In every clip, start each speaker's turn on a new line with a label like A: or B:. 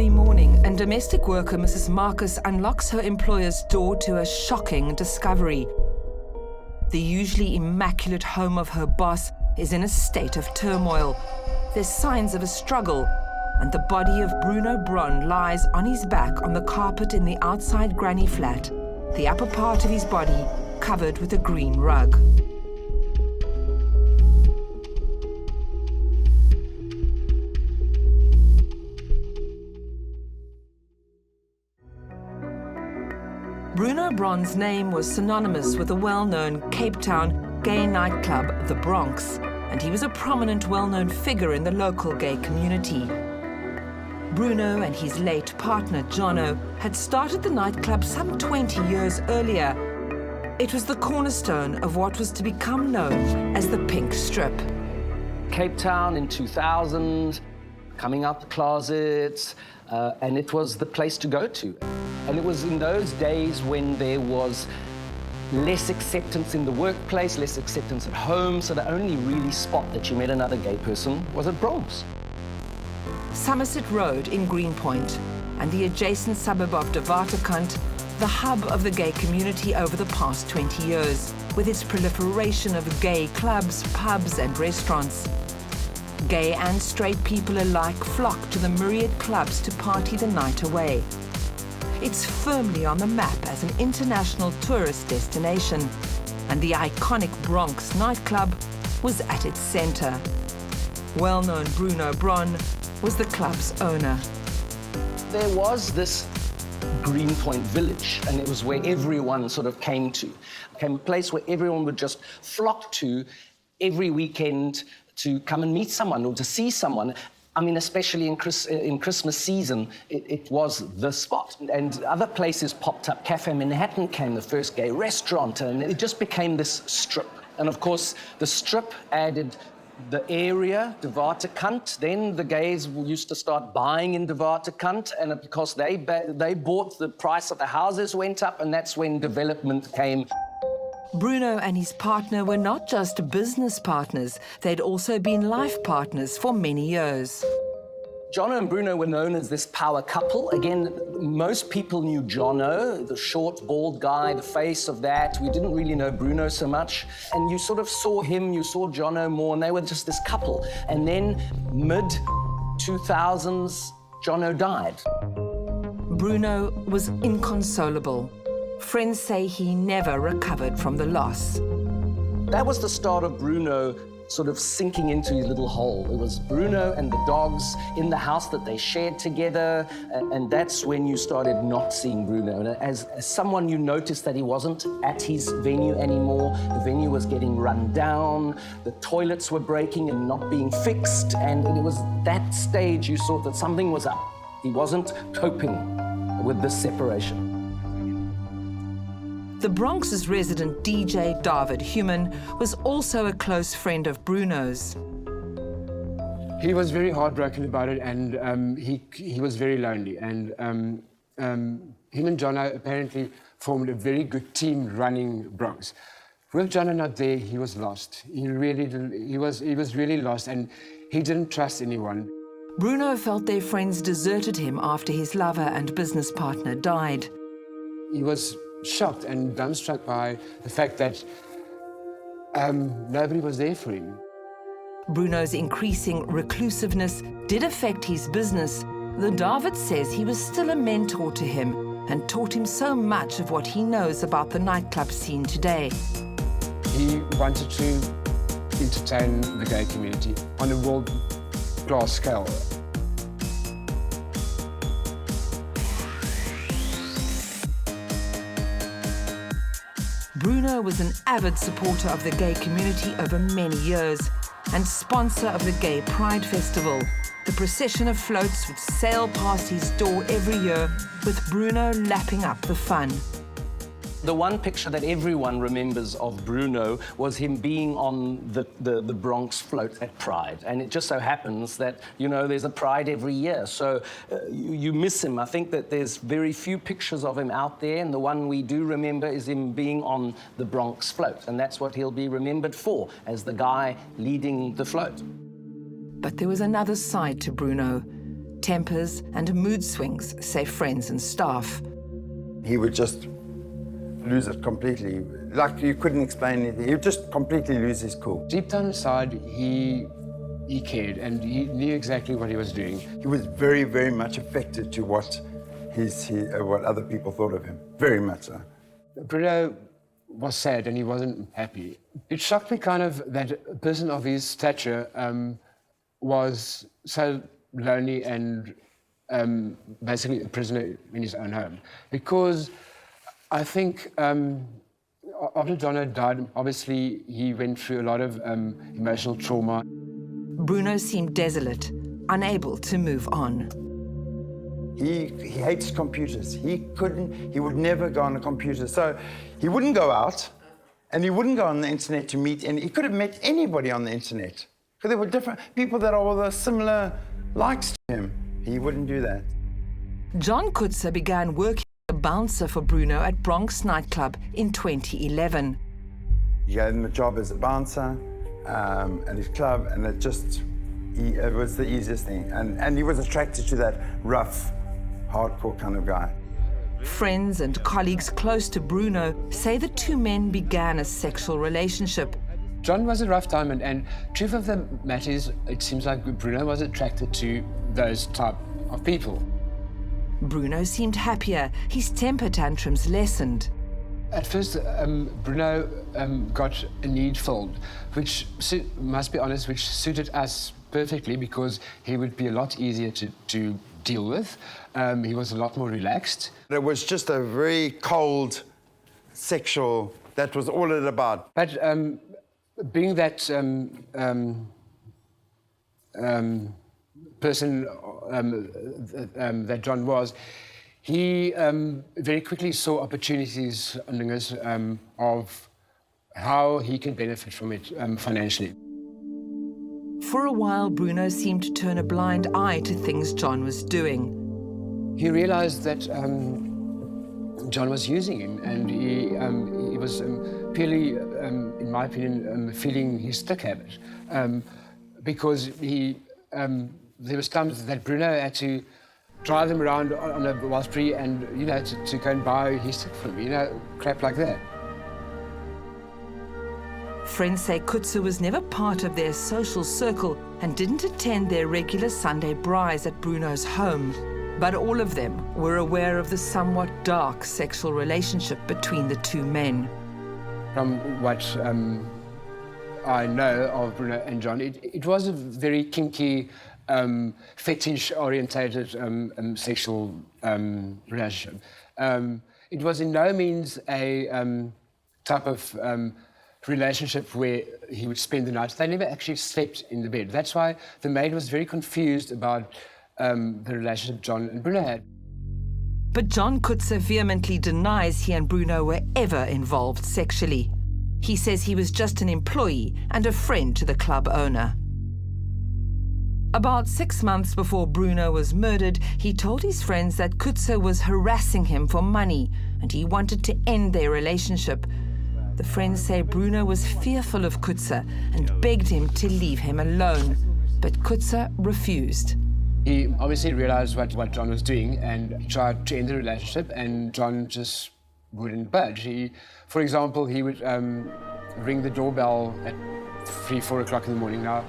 A: early morning, and domestic worker Mrs. Marcus unlocks her employer's door to a shocking discovery. The usually immaculate home of her boss is in a state of turmoil. There's signs of a struggle, and the body of Bruno Bronn lies on his back on the carpet in the outside granny flat, the upper part of his body covered with a green rug. Bruno Bronn's name was synonymous with the well-known Cape Town gay nightclub, the Bronx, and he was a prominent, well-known figure in the local gay community. Bruno and his late partner, Johnno, had started the nightclub some 20 years earlier. It was the cornerstone of what was to become known as the Pink Strip.
B: Cape Town in 2000, coming out the closets, and it was the place to go to. And it was in those days when there was less acceptance in the workplace, less acceptance at home, so the only really spot that you met another gay person was at Bronx.
A: Somerset Road in Greenpoint and the adjacent suburb of Dewaterkant, the hub of the gay community over the past 20 years, with its proliferation of gay clubs, pubs and restaurants. Gay and straight people alike flock to the myriad clubs to party the night away. It's firmly on the map as an international tourist destination, and the iconic Bronx nightclub was at its center. Well-known Bruno Bronn was the club's owner.
B: There was this Greenpoint village, and it was where everyone sort of came to. A place where everyone would just flock to every weekend to come and meet someone or to see someone. I mean, especially in Christmas season, it was the spot. And other places popped up. Cafe Manhattan came, the first gay restaurant, and it just became this strip. And of course, the strip added the area, Dewaterkant. Then the gays used to start buying in Dewaterkant, and because they bought, the price of the houses went up, and that's when development came.
A: Bruno and his partner were not just business partners, they'd also been life partners for many years.
B: Johnno and Bruno were known as this power couple. Again, most people knew Johnno, the short, bald guy, the face of that. We didn't really know Bruno so much. And you sort of saw him, you saw Johnno more, and they were just this couple. And then mid-2000s, Johnno died.
A: Bruno was inconsolable. Friends say he never recovered from the loss.
B: That was the start of Bruno sort of sinking into his little hole. It was Bruno and the dogs in the house that they shared together, and that's when you started not seeing Bruno. And as someone, you noticed that he wasn't at his venue anymore. The venue was getting run down, the toilets were breaking and not being fixed, and it was that stage you saw that something was up. He wasn't coping with this separation.
A: The Bronx's resident DJ, David Human, was also a close friend of Bruno's.
C: He was very heartbroken about it, and he was very lonely. And him and Johnno apparently formed a very good team running Bronx. With Johnno not there, he was lost. He was really lost, and he didn't trust anyone.
A: Bruno felt their friends deserted him after his lover and business partner died.
C: He was shocked and dumbstruck by the fact that nobody was there for him.
A: Bruno's increasing reclusiveness did affect his business, though David says he was still a mentor to him and taught him so much of what he knows about the nightclub scene today.
C: He wanted to entertain the gay community on a world-class scale.
A: Bruno was an avid supporter of the gay community over many years and sponsor of the Gay Pride Festival. The procession of floats would sail past his door every year, with Bruno lapping up the fun.
B: The one picture that everyone remembers of Bruno was him being on the Bronx float at Pride. And it just so happens that, you know, there's a Pride every year. So you miss him. I think that there's very few pictures of him out there. And the one we do remember is him being on the Bronx float. And that's what he'll be remembered for, as the guy leading the float.
A: But there was another side to Bruno. tempers and mood swings, say friends and staff.
D: He would just lose it completely. Like you couldn't explain anything. He would just completely lose his cool.
C: Deep down inside, he cared and he knew exactly what he was doing.
D: He was very, very much affected to what what other people thought of him. Very much so.
C: Bruno was sad and he wasn't happy. It shocked me kind of that a person of his stature was so lonely and basically a prisoner in his own home. Because I think after Johnno died, obviously he went through a lot of emotional trauma.
A: Bruno seemed desolate, unable to move on.
D: He hates computers. He would never go on a computer. So he wouldn't go out and he wouldn't go on the internet to meet, and he could have met anybody on the internet. Because there were different people that are with similar likes to him. He wouldn't do that.
A: John Kutzer began working as a bouncer for Bruno at Bronx Nightclub in 2011.
D: He gave him a job as a bouncer at his club, and it was the easiest thing. And he was attracted to that rough, hardcore kind of guy.
A: Friends and colleagues close to Bruno say the two men began a sexual relationship.
C: John was a rough diamond, and truth of the matter is, it seems like Bruno was attracted to those type of people.
A: Bruno seemed happier. His temper tantrums lessened.
C: At first, Bruno got a need filled, which, must be honest, which suited us perfectly because he would be a lot easier to deal with. He was a lot more relaxed.
D: It was just a very cold, sexual, that was all it about.
C: But being that person that John was, he very quickly saw opportunities of how he can benefit from it financially.
A: For a while, Bruno seemed to turn a blind eye to things John was doing.
C: He realized that John was using him, and he was purely, in my opinion, feeding his stick habit. Because there was times that Bruno had to drive him around on a wild spree and, to go and buy his stick for him, crap like that.
A: Friends say Kutzer was never part of their social circle and didn't attend their regular Sunday braais at Bruno's home. But all of them were aware of the somewhat dark sexual relationship between the two men.
C: From what I know of Bruno and John, it was a very kinky, fetish-orientated sexual relationship. It was in no means a type of relationship where he would spend the night. They never actually slept in the bed. That's why the maid was very confused about the relationship John and Bruno had.
A: But John Kutzer vehemently denies he and Bruno were ever involved sexually. He says he was just an employee and a friend to the club owner. About 6 months before Bruno was murdered, he told his friends that Kutzer was harassing him for money and he wanted to end their relationship. The friends say Bruno was fearful of Kutzer and begged him to leave him alone, but Kutzer refused.
C: He obviously realized what John was doing and tried to end the relationship, and John just wouldn't budge. For example, he would ring the doorbell at 3, 4 o'clock in the morning. Now,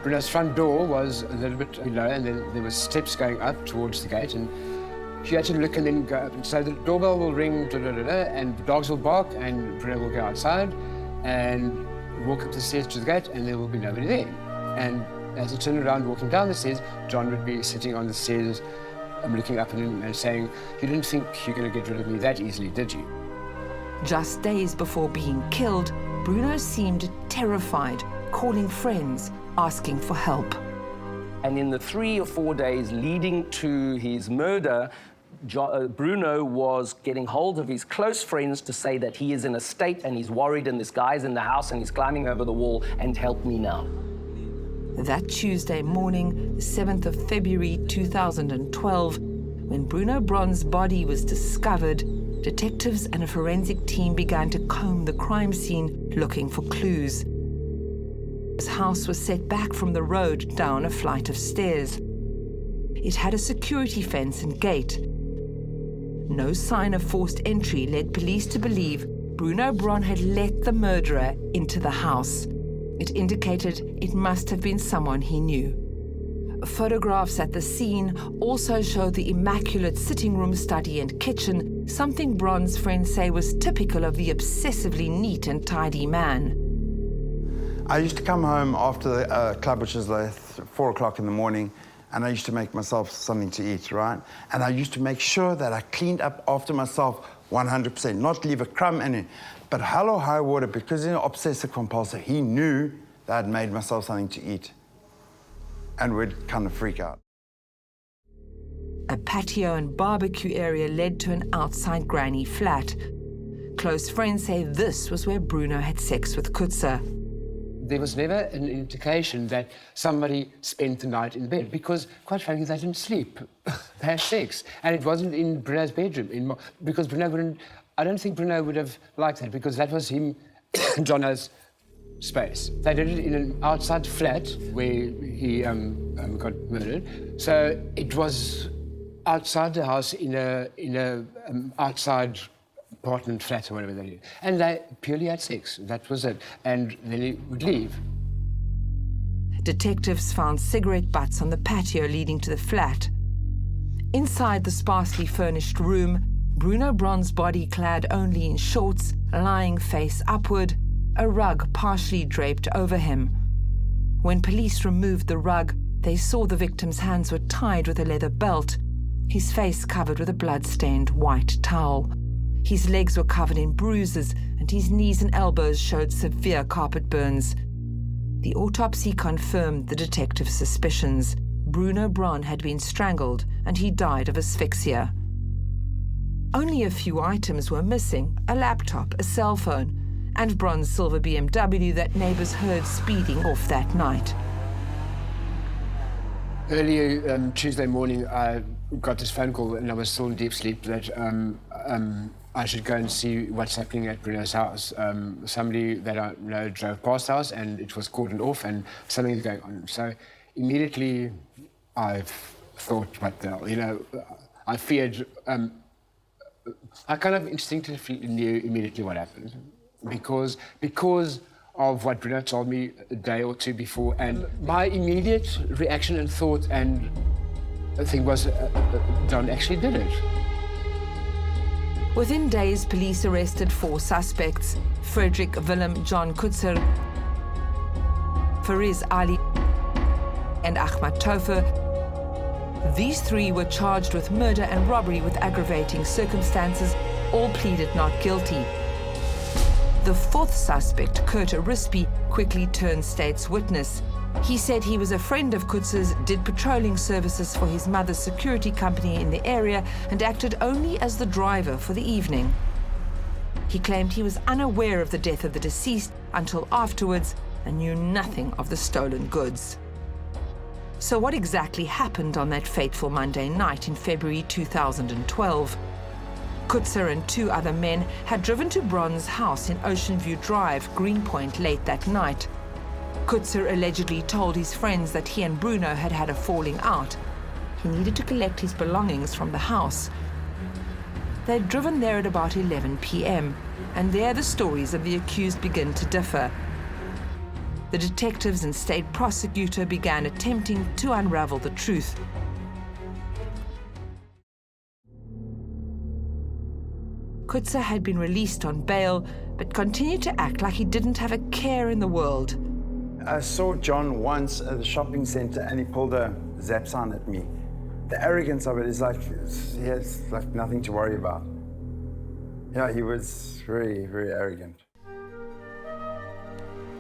C: Bruno's front door was a little bit below, and then there were steps going up towards the gate, and she had to look and then go up. And so the doorbell will ring, and the dogs will bark, and Bruno will go outside and walk up the stairs to the gate, and there will be nobody there. And as he turned around walking down the stairs, John would be sitting on the stairs looking up at him and saying, "You didn't think you're going to get rid of me that easily, did you?"
A: Just days before being killed, Bruno seemed terrified, calling friends, asking for help.
B: And in the 3 or 4 days leading to his murder, Bruno was getting hold of his close friends to say that he is in a state and he's worried and this guy's in the house and he's climbing over the wall and help me now.
A: That Tuesday morning, the 7th of February 2012, when Bruno Bronn's body was discovered, detectives and a forensic team began to comb the crime scene looking for clues. His house was set back from the road down a flight of stairs. it had a security fence and gate. No sign of forced entry led police to believe Bruno Bronn had let the murderer into the house. It indicated it must have been someone he knew. Photographs at the scene also showed the immaculate sitting room, study and kitchen, something Bronn's friends say was typical of the obsessively neat and tidy man.
D: I used to come home after the club, which was like 4 o'clock in the morning, and I used to make myself something to eat, right? And I used to make sure that I cleaned up after myself 100%, not leave a crumb in it. But hell or high water, because he's an obsessive compulsive, he knew that I'd made myself something to eat and would kind of freak out.
A: A patio and barbecue area led to an outside granny flat. Close friends say this was where Bruno had sex with Kutzer.
C: There was never an indication that somebody spent the night in bed because, quite frankly, they didn't sleep. They had sex. And it wasn't in Bruno's bedroom, because Bruno wouldn't... I don't think Bruno would have liked that because that was him, Johnno's space. They did it in an outside flat where he got murdered. So it was outside the house in a outside apartment flat or whatever they did. And they purely had sex. That was it. And then he would leave.
A: Detectives found cigarette butts on the patio leading to the flat. Inside the sparsely furnished room, Bruno Bronn's body clad only in shorts, lying face upward, a rug partially draped over him. When police removed the rug, they saw the victim's hands were tied with a leather belt, his face covered with a blood-stained white towel. His legs were covered in bruises, and his knees and elbows showed severe carpet burns. The autopsy confirmed the detective's suspicions. Bruno Bronn had been strangled, and he died of asphyxia. Only a few items were missing: a laptop, a cell phone, and Bronn's silver BMW that neighbors heard speeding off that night.
C: Early Tuesday morning, I got this phone call, and I was still in deep sleep, that I should go and see what's happening at Bruno's house. Somebody that I know drove past the house, and it was cordoned off, and something is going on. So immediately, I thought, what the hell? You know, I feared. I kind of instinctively knew immediately what happened, because of what Bruno told me a day or two before, and my immediate reaction and thought and thing was, John actually did it.
A: Within days, police arrested 4 suspects: Frederick Willem John Kutzer, Fariz Ali, and Ahmad Topher. These 3 were charged with murder and robbery with aggravating circumstances. All pleaded not guilty. The 4th suspect, Kurt Rispi, quickly turned state's witness. He said he was a friend of Kutzer's, did patrolling services for his mother's security company in the area, and acted only as the driver for the evening. He claimed he was unaware of the death of the deceased until afterwards and knew nothing of the stolen goods. So what exactly happened on that fateful Monday night in February 2012? Kutzer and 2 other men had driven to Bronn's house in Ocean View Drive, Greenpoint, late that night. Kutzer allegedly told his friends that he and Bruno had had a falling out. He needed to collect his belongings from the house. They'd driven there at about 11 p.m., and there the stories of the accused begin to differ. The detectives and state prosecutor began attempting to unravel the truth. Kutzer had been released on bail, but continued to act like he didn't have a care in the world.
D: I saw John once at the shopping center, and he pulled a zap sign at me. The arrogance of it is like, he has like nothing to worry about. Yeah, he was very, very arrogant.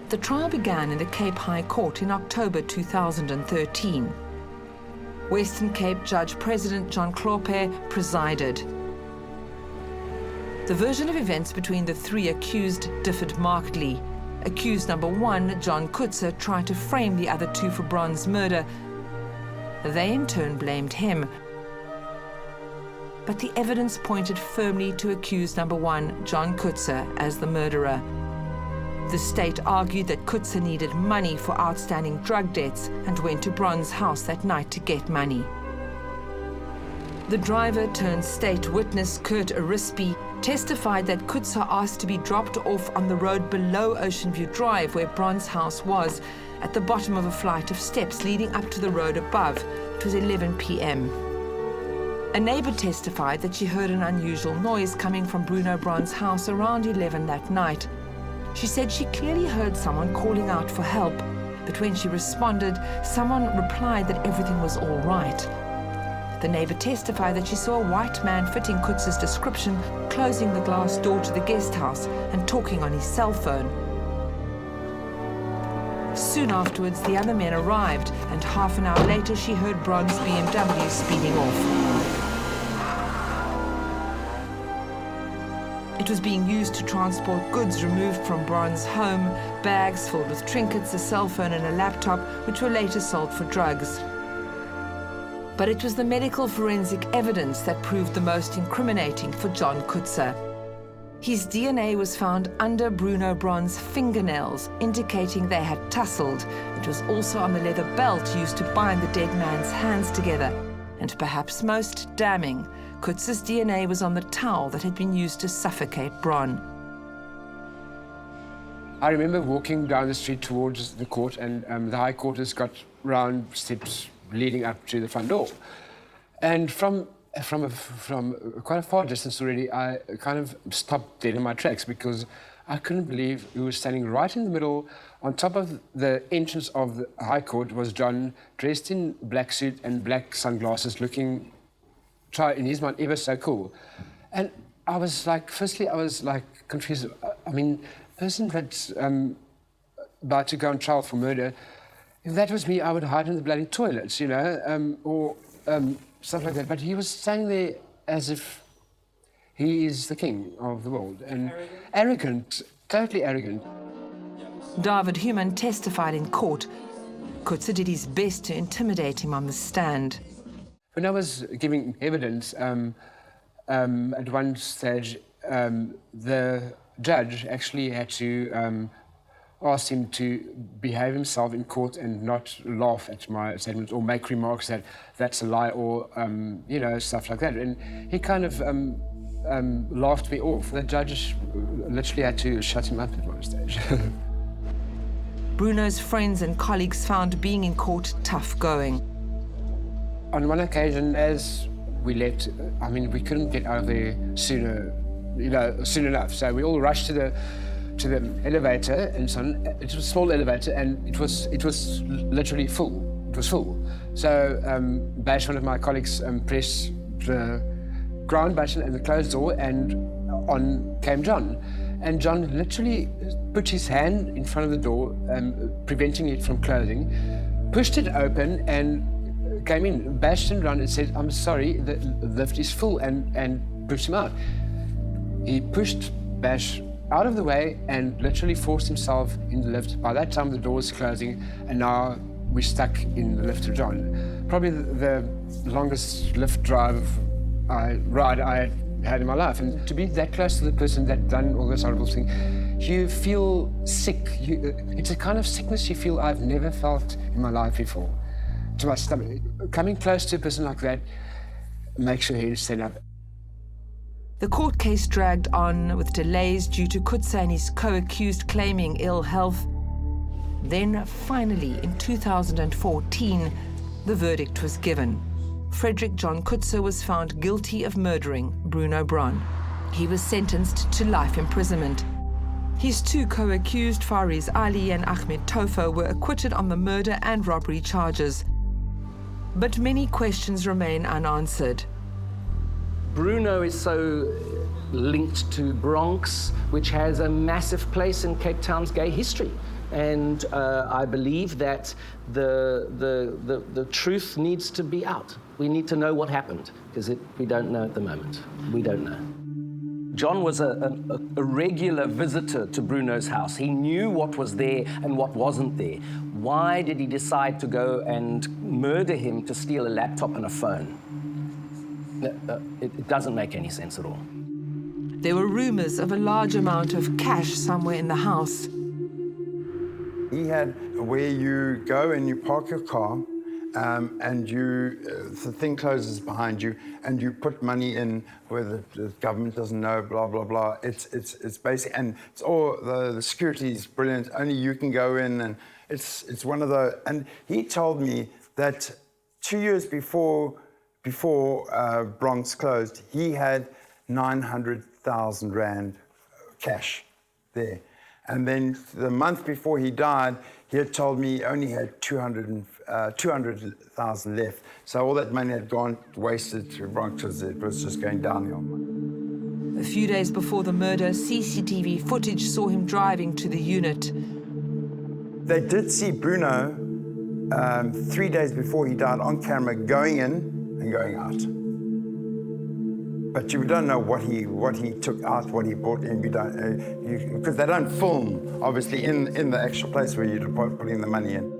A: The trial began in the Cape High Court in October 2013. Western Cape Judge President John Kutzer presided. The version of events between the 3 accused differed markedly. Accused number 1, John Kutzer, tried to frame the other 2 for Bronn's murder. They in turn blamed him. But the evidence pointed firmly to accused number 1, John Kutzer, as the murderer. The state argued that Kutzer needed money for outstanding drug debts and went to Bronn's house that night to get money. The driver turned state witness Kurt Arispe testified that Kutzer asked to be dropped off on the road below Ocean View Drive, where Bronn's house was, at the bottom of a flight of steps leading up to the road above. It was 11 p.m. A neighbor testified that she heard an unusual noise coming from Bruno Bronn's house around 11 that night. She said she clearly heard someone calling out for help, but when she responded, someone replied that everything was all right. The neighbor testified that she saw a white man fitting Kutzer's description closing the glass door to the guest house and talking on his cell phone. Soon afterwards, the other men arrived, and half an hour later, she heard Bronn's BMW speeding off. It was being used to transport goods removed from Bronn's home, bags filled with trinkets, a cell phone and a laptop, which were later sold for drugs. But it was the medical forensic evidence that proved the most incriminating for John Kutzer. His DNA was found under Bruno Bronn's fingernails, indicating they had tussled. It was also on the leather belt used to bind the dead man's hands together. And perhaps most damning, Kutzer's DNA was on the towel that had been used to suffocate Bronn.
C: I remember walking down the street towards the court, and the High Court has got round steps leading up to the front door. And from quite a far distance already, I kind of stopped dead in my tracks because I couldn't believe who was standing right in the middle. On top of the entrance of the High Court was John, dressed in black suit and black sunglasses, looking, in his mind, ever so cool. And I was like, firstly, I was like confused. I mean, a person that's about to go on trial for murder, if that was me, I would hide in the bloody toilets, you know, or stuff like that. But he was standing there as if he is the king of the world. And arrogant, totally arrogant.
A: David Human testified in court. Kutzer did his best to intimidate him on the stand.
C: When I was giving evidence, at one stage, the judge actually had to asked him to behave himself in court and not laugh at my statements or make remarks that that's a lie or, you know, stuff like that. And he kind of laughed me off. The judge literally had to shut him up at one stage.
A: Bruno's friends and colleagues found being in court tough going.
C: On one occasion, as we left, I mean, we couldn't get out of there soon enough. So we all rushed to the elevator, and so on. It was a small elevator, and it was literally full. It was full. So Bash, one of my colleagues, pressed the ground button and the closed door, and on came John. And John literally put his hand in front of the door, preventing it from closing, pushed it open, and came in. Bash turned around and said, "I'm sorry, the lift is full," and pushed him out. He pushed Bash out of the way and literally forced himself in the lift. By that time, the door was closing, and now we're stuck in the lift with John. Probably the longest lift ride I had in my life. And to be that close to the person that done all this horrible thing, you feel sick. It's a kind of sickness you feel I've never felt in my life before. To my stomach. Coming close to a person like that makes your hair stand up.
A: The court case dragged on with delays due to Kutzer and his co-accused claiming ill health. Then, finally, in 2014, the verdict was given. Frederick John Kutzer was found guilty of murdering Bruno Bronn. He was sentenced to life imprisonment. His two co-accused, Fariz Ali and Ahmed Tofo, were acquitted on the murder and robbery charges. But many questions remain unanswered.
B: Bruno is so linked to Bronx, which has a massive place in Cape Town's gay history. And I believe that the truth needs to be out. We need to know what happened, because we don't know at the moment. We don't know. John was a regular visitor to Bruno's house. He knew what was there and what wasn't there. Why did he decide to go and murder him to steal a laptop and a phone? It doesn't make any sense at all.
A: There were rumors of a large amount of cash somewhere in the house.
D: He had where you go and you park your car, and the thing closes behind you, and you put money in where the government doesn't know, blah, blah, blah. It's basic, and it's all, the security is brilliant, only you can go in, and it's one of the, and he told me that 2 years before Bronx closed, he had 900,000 Rand cash there. And then the month before he died, he had told me he only had 200,000 left. So all that money had gone wasted to Bronx because it was just going downhill.
A: A few days before the murder, CCTV footage saw him driving to the unit.
D: They did see Bruno 3 days before he died on camera going in and going out. But you don't know what he took out, what he brought in, because they don't film, obviously, in the actual place where you're putting the money in.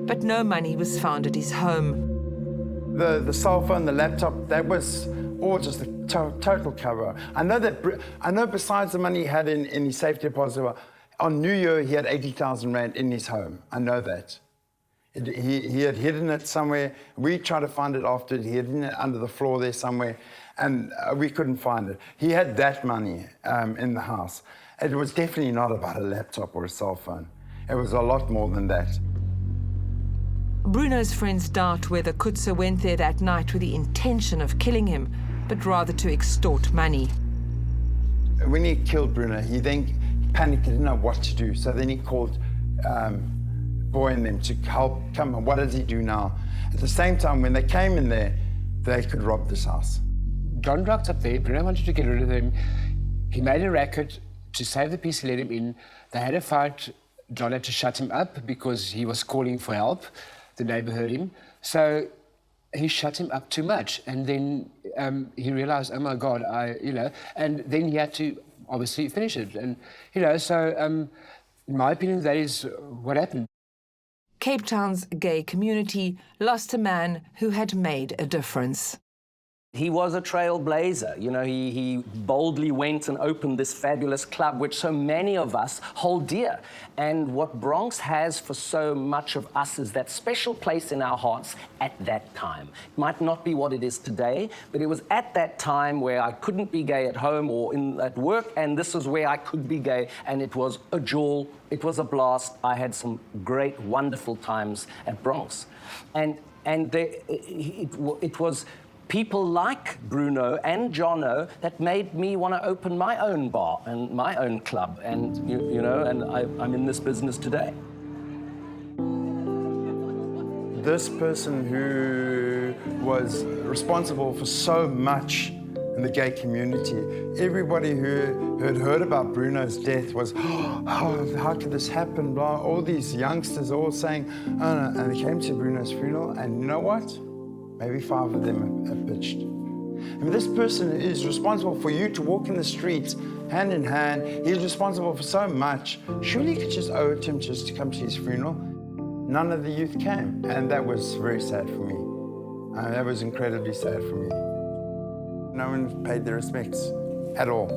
A: But no money was found at his home.
D: The cell phone, the laptop, that was all just a total cover. I know besides the money he had in his safe deposit, on New Year he had 80,000 Rand in his home. I know that. He had hidden it somewhere. We tried to find it after. He had hidden it under the floor there somewhere, and we couldn't find it. He had that money in the house. It was definitely not about a laptop or a cell phone. It was a lot more than that.
A: Bruno's friends doubt whether Kutzer went there that night with the intention of killing him, but rather to extort money.
D: When he killed Bruno, he then panicked, he didn't know what to do. So then he called Boy and them to help come. What does he do now? At the same time, when they came in there, they could rob this house.
C: John rocked up there. Bruno wanted to get rid of him. He made a racket to save the peace, he let him in. They had a fight. John had to shut him up because he was calling for help. The neighbor heard him. So he shut him up too much. And then he realized, oh my God, and then he had to obviously finish it. And, so in my opinion, that is what happened.
A: Cape Town's gay community lost a man who had made a difference.
B: He was a trailblazer. He boldly went and opened this fabulous club, which so many of us hold dear. And what Bronx has for so much of us is that special place in our hearts at that time. It might not be what it is today, but it was at that time where I couldn't be gay at home or at work, and this is where I could be gay, and it was a jewel. It was a blast. I had some great, wonderful times at Bronx. And it was people like Bruno and Johnno that made me want to open my own bar and my own club, and and I'm in this business today.
D: This person who was responsible for so much in the gay community, everybody who had heard about Bruno's death was, oh, how could this happen? Blah. All these youngsters all saying, oh, no. And they came to Bruno's funeral, and you know what? Maybe 5 of them have pitched. And this person is responsible for you to walk in the streets hand in hand. He's responsible for so much. Surely you could just owe it to him just to come to his funeral. None of the youth came, and that was very sad for me. That was incredibly sad for me. No one paid their respects at all.